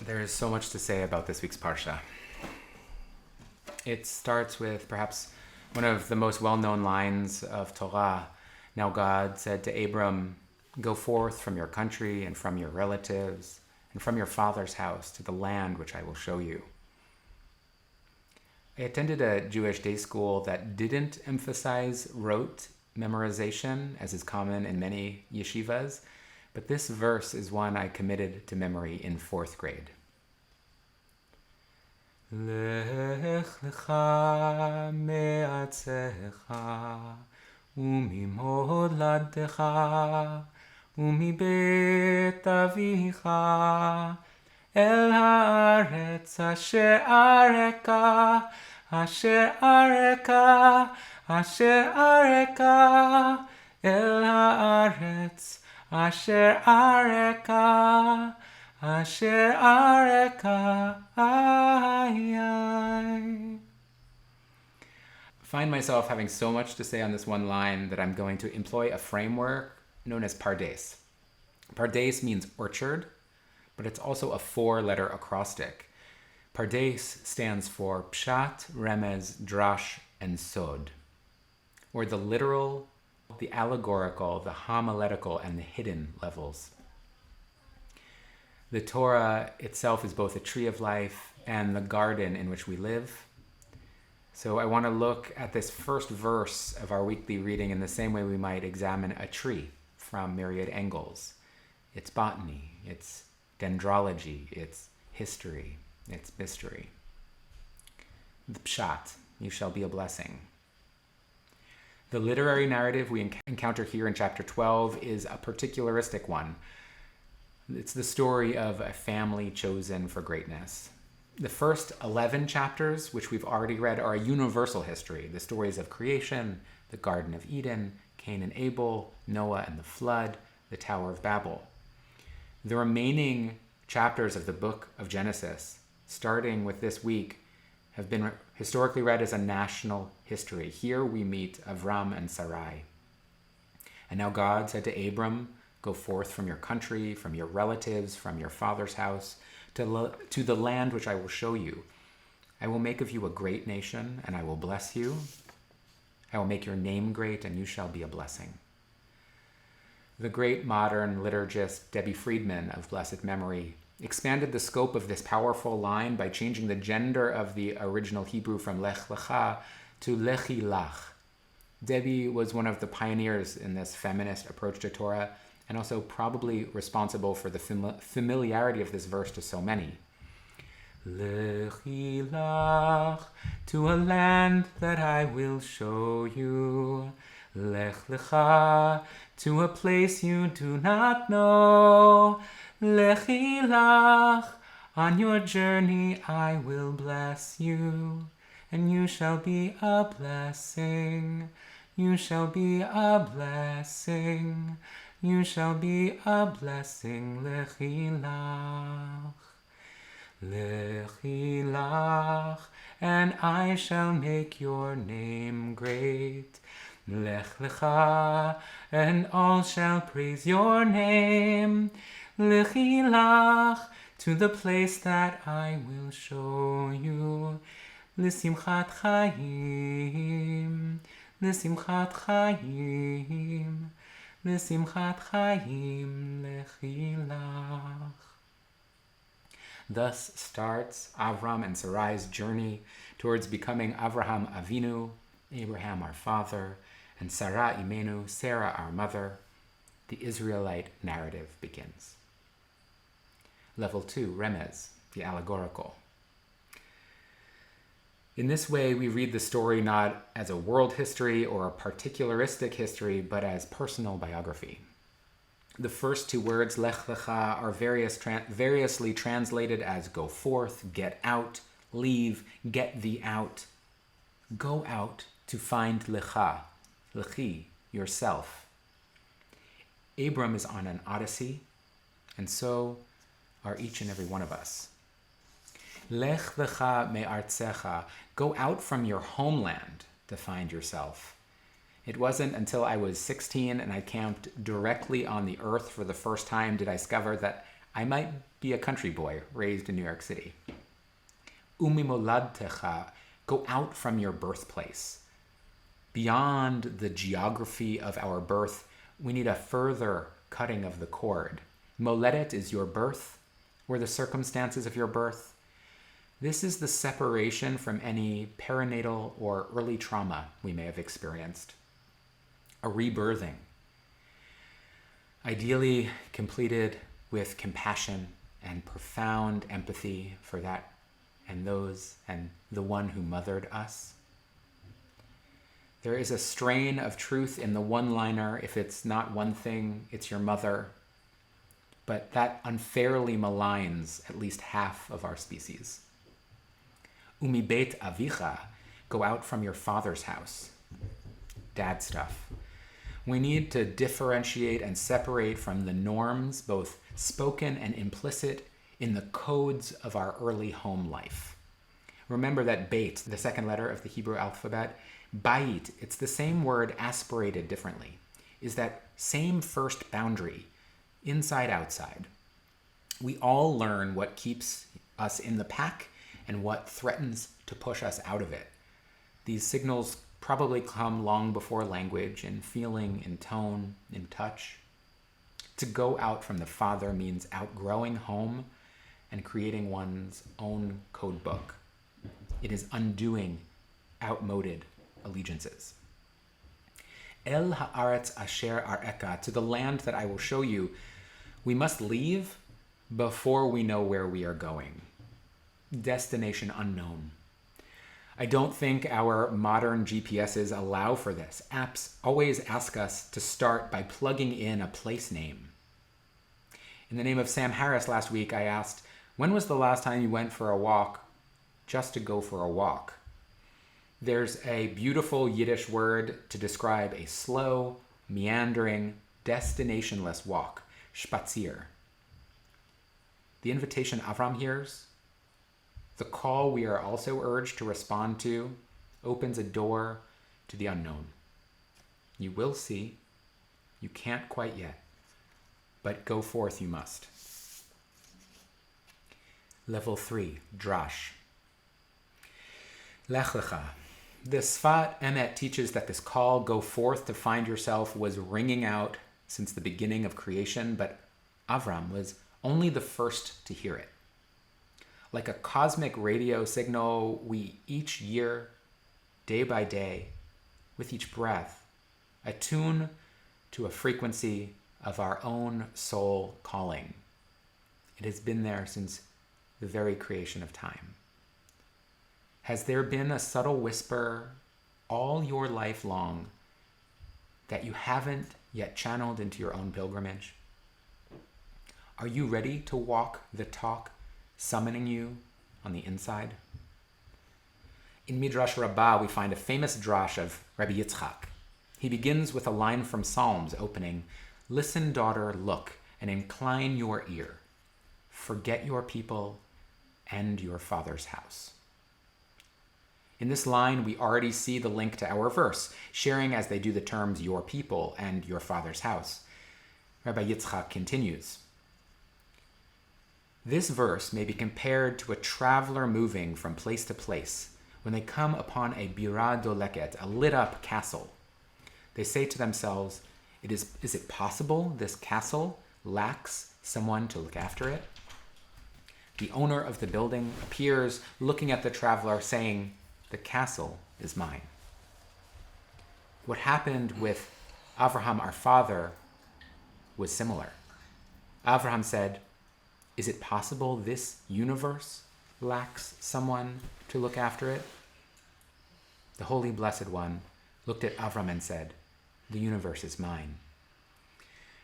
There is so much to say about this week's Parsha. It starts with perhaps one of the most well-known lines of Torah. Now God said to Abram, "Go forth from your country and from your relatives and from your father's house to the land which I will show you." I attended a Jewish day school that didn't emphasize rote memorization, as is common in many yeshivas, but this verse is one I committed to memory in 4th grade. Lech Lecha me'atzecha umimoladecha umibet avicha el haaretz asher areka asher areka asher areka el haaretz asher areka asher areka ay. Find myself having so much to say on this one line that I'm going to employ a framework known as PARDES. PARDES means orchard, but it's also a 4-letter acrostic. PARDES stands for PSHAT, REMEZ, DRASH, and SOD, or the literal, the allegorical, the homiletical, and the hidden levels. The Torah itself is both a tree of life and the garden in which we live. So I want to look at this first verse of our weekly reading in the same way we might examine a tree from myriad angles. Its botany, its dendrology, its history, its mystery. The PSHAT, you shall be a blessing. The literary narrative we encounter here in chapter 12 is a particularistic one. It's the story of a family chosen for greatness. The first 11 chapters, which we've already read, are a universal history. The stories of creation, the Garden of Eden, Cain and Abel, Noah and the flood, the Tower of Babel. The remaining chapters of the book of Genesis, starting with this week, have been historically read as a national history. Here we meet Avram and Sarai. And now God said to Abram, "Go forth from your country, from your relatives, from your father's house, to the land which I will show you. I will make of you a great nation, and I will bless you. I will make your name great, and you shall be a blessing." The great modern liturgist Debbie Friedman of blessed memory expanded the scope of this powerful line by changing the gender of the original Hebrew from Lech Lecha to Lech Lecha. Debbie was one of the pioneers in this feminist approach to Torah, and also probably responsible for the familiarity of this verse to so many. Lech Lecha, to a land that I will show you. Lech Lecha, to a place you do not know. Lech Lecha, on your journey I will bless you, and you shall be a blessing. You shall be a blessing. You shall be a blessing. Lech Lecha. Lech Lecha, and I shall make your name great. Lech Lecha, and all shall praise your name. Lech Lecha, to the place that I will show you. L'simchat chayim, l'simchat chayim, l'simchat chayim, Lech Lecha. Thus starts Avram and Sarai's journey towards becoming Avraham Avinu, Abraham our father, and Sarah Imenu, Sarah our mother. The Israelite narrative begins. Level 2, Remez, the allegorical. In this way, we read the story not as a world history or a particularistic history, but as personal biography. The first 2 words, Lech Lecha, are variously translated as go forth, get out, leave, get thee out. Go out to find Lecha, Lechi, yourself. Abram is on an odyssey, and so are each and every one of us. Lech Lecha me'artzecha, go out from your homeland to find yourself. It wasn't until I was 16 and I camped directly on the earth for the first time did I discover that I might be a country boy raised in New York City. Umimoladtecha, go out from your birthplace. Beyond the geography of our birth, we need a further cutting of the cord. Moledet is your birth, or the circumstances of your birth. This is the separation from any perinatal or early trauma we may have experienced. A rebirthing, ideally completed with compassion and profound empathy for that and those and the one who mothered us. There is a strain of truth in the one-liner. If it's not one thing, it's your mother. But that unfairly maligns at least half of our species. Umi beit avicha, go out from your father's house. Dad stuff. We need to differentiate and separate from the norms, both spoken and implicit, in the codes of our early home life. Remember that beit, the second letter of the Hebrew alphabet, bait, it's the same word aspirated differently, is that same first boundary, inside, outside. We all learn what keeps us in the pack and what threatens to push us out of it. These signals probably come long before language, in feeling, in tone, in touch. To go out from the father means outgrowing home and creating one's own code book. It is undoing outmoded allegiances. El haaretz asher areka, to the land that I will show you. We must leave before we know where we are going. Destination unknown. I don't think our modern GPSs allow for this. Apps always ask us to start by plugging in a place name. In the name of Sam Harris last week, I asked, when was the last time you went for a walk just to go for a walk? There's a beautiful Yiddish word to describe a slow, meandering, destinationless walk, spazier. The invitation Avram hears, the call we are also urged to respond to, opens a door to the unknown. You will see. You can't quite yet, but go forth you must. Level 3, DRASH. Lech Lecha. The Sfat Emet teaches that this call, go forth to find yourself, was ringing out since the beginning of creation, but Avram was only the first to hear it. Like a cosmic radio signal, we each year, day by day, with each breath, attune to a frequency of our own soul calling. It has been there since the very creation of time. Has there been a subtle whisper all your life long that you haven't yet channeled into your own pilgrimage? Are you ready to walk the talk summoning you on the inside? In Midrash Rabbah, we find a famous drash of Rabbi Yitzchak. He begins with a line from Psalms opening, "Listen, daughter, look, and incline your ear. Forget your people and your father's house." In this line, we already see the link to our verse, sharing as they do the terms your people and your father's house. Rabbi Yitzchak continues, this verse may be compared to a traveler moving from place to place when they come upon a bira doleket, a lit-up castle. They say to themselves, is it possible this castle lacks someone to look after it? The owner of the building appears looking at the traveler saying, the castle is mine. What happened with Avraham, our father, was similar. Avraham said, is it possible this universe lacks someone to look after it? The Holy Blessed One looked at Avram and said, the universe is mine.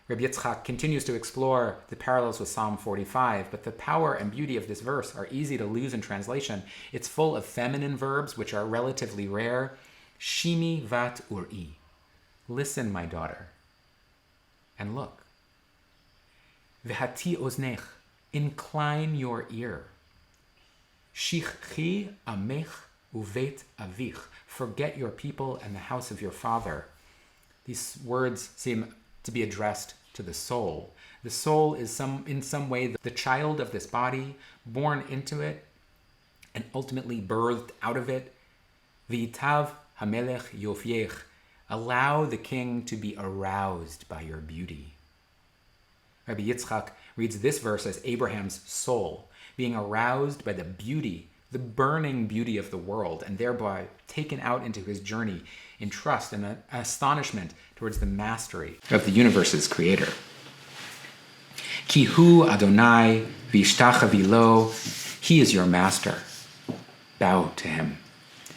Rabbi Yitzchak continues to explore the parallels with Psalm 45, but the power and beauty of this verse are easy to lose in translation. It's full of feminine verbs, which are relatively rare. Shimi vat uri. Listen, my daughter, and look. Vehati oznech. Incline your ear. Shichchi amech uvet avich. Forget your people and the house of your father. These words seem to be addressed to the soul. The soul is in some way the child of this body, born into it and ultimately birthed out of it. V'yitav hamelech yofiech. Allow the king to be aroused by your beauty. Rabbi Yitzchak reads this verse as Abraham's soul, being aroused by the beauty, the burning beauty of the world, and thereby taken out into his journey in trust and astonishment towards the mastery of the universe's creator. Ki hu Adonai v'ishtachavi lo. He is your master. Bow to him.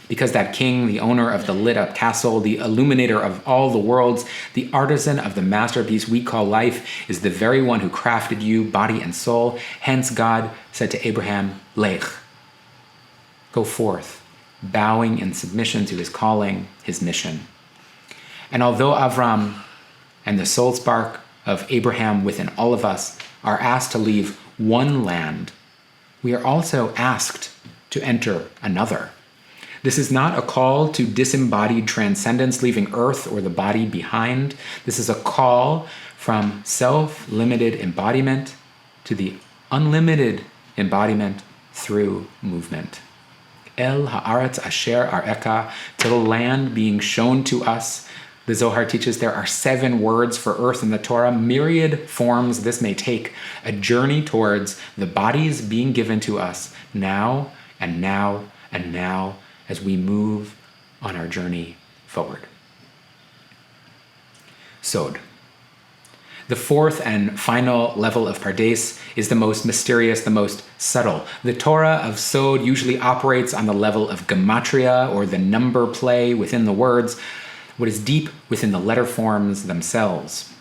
Because that king, the owner of the lit-up castle, the illuminator of all the worlds, the artisan of the masterpiece we call life, is the very one who crafted you, body and soul. Hence God said to Abraham, Lech, go forth, bowing in submission to his calling, his mission. And although Avram and the soul spark of Abraham within all of us are asked to leave one land, we are also asked to enter another. This is not a call to disembodied transcendence, leaving earth or the body behind. This is a call from self-limited embodiment to the unlimited embodiment through movement. El haaretz asher areka, to the land being shown to us. The Zohar teaches there are 7 words for earth in the Torah, myriad forms this may take, a journey towards the bodies being given to us now and now and now as we move on our journey forward. Sod. The fourth and final level of Pardes is the most mysterious, the most subtle. The Torah of Sod usually operates on the level of gematria, or the number play within the words, what is deep within the letter forms themselves.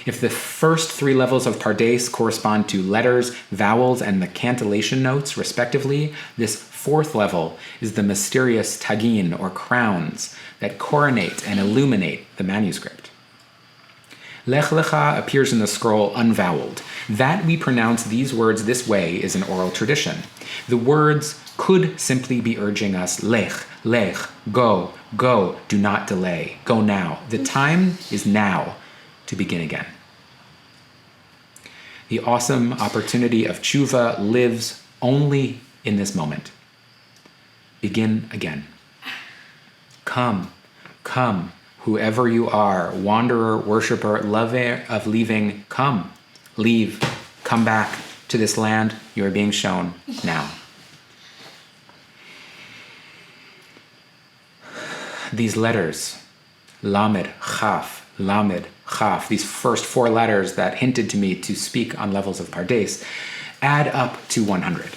If the first 3 levels of Pardes correspond to letters, vowels, and the cantillation notes, respectively, this 4th level is the mysterious tagin, or crowns, that coronate and illuminate the manuscript. Lech Lecha appears in the scroll unvoweled. That we pronounce these words this way is an oral tradition. The words could simply be urging us, Lech, Lech, go, go, do not delay, go now. The time is now to begin again. The awesome opportunity of tshuva lives only in this moment. Begin again. Come, come, whoever you are, wanderer, worshiper, lover of leaving, come, leave, come back to this land you are being shown now. These letters, Lamed, Chaf, these first 4 letters that hinted to me to speak on levels of Pardes, add up to 100.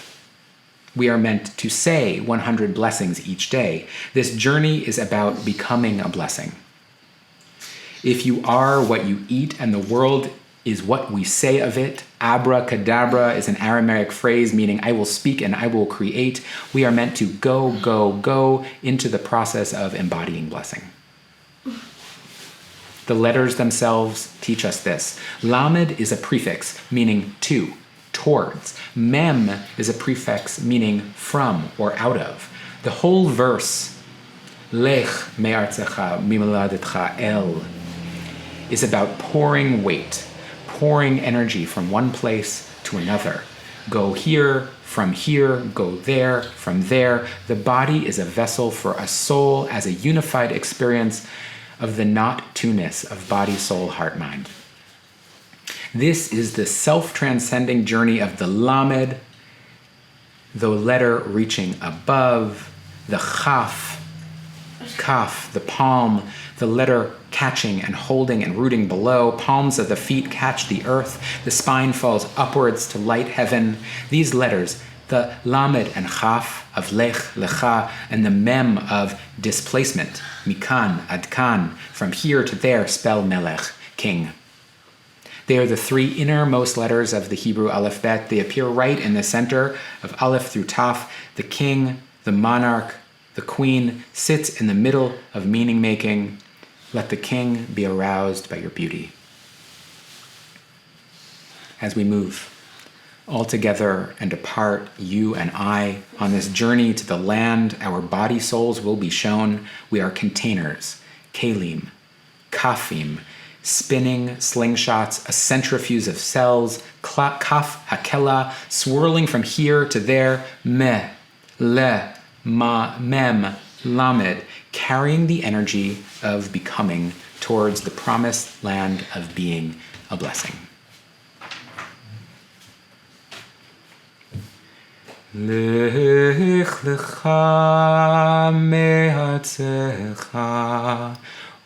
We are meant to say 100 blessings each day. This journey is about becoming a blessing. If you are what you eat and the world is what we say of it, abracadabra is an Aramaic phrase meaning I will speak and I will create. We are meant to go, go, go into the process of embodying blessing. The letters themselves teach us this. Lamed is a prefix meaning to, towards. Mem is a prefix meaning from or out of. The whole verse, Lech me'artzecha mimoladetcha el, is about pouring weight, pouring energy from one place to another. Go here, go there, from there. The body is a vessel for a soul as a unified experience of the not-two-ness of body, soul, heart, mind. This is the self-transcending journey of the Lamed, the letter reaching above, the Chaf, Kaf, the palm, the letter catching and holding and rooting below. Palms of the feet catch the earth. The spine falls upwards to light heaven. These letters, the Lamed and Chaf of Lech Lecha, and the Mem of displacement, Mikan, Adkan, from here to there, spell Melech, king. They are the 3 innermost letters of the Hebrew alphabet. They appear right in the center of Aleph through Taf. The king, the monarch, the queen sits in the middle of meaning making. Let the king be aroused by your beauty. As we move all together and apart, you and I, on this journey to the land our body souls will be shown, we are containers, kelim, kafim, spinning slingshots, a centrifuge of cells, kaf hakela, swirling from here to there, me, le, ma, mem, lamed, carrying the energy of becoming towards the promised land of being a blessing. Lech Lecha me'atzecha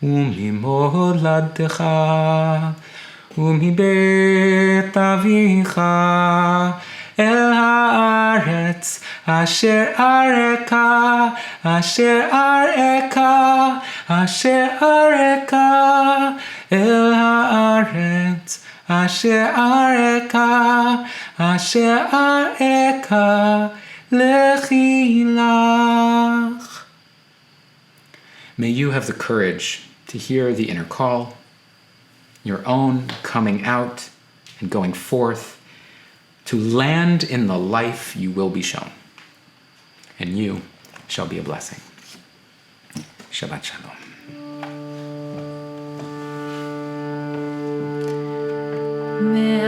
umimoladecha umibet avicha el haaretz asher areka asher areka asher areka el haaretz asher areka asher areka lechi lach. May you have the courage to hear the inner call, your own coming out and going forth, to land in the life you will be shown, and you shall be a blessing. Shabbat Shalom. Me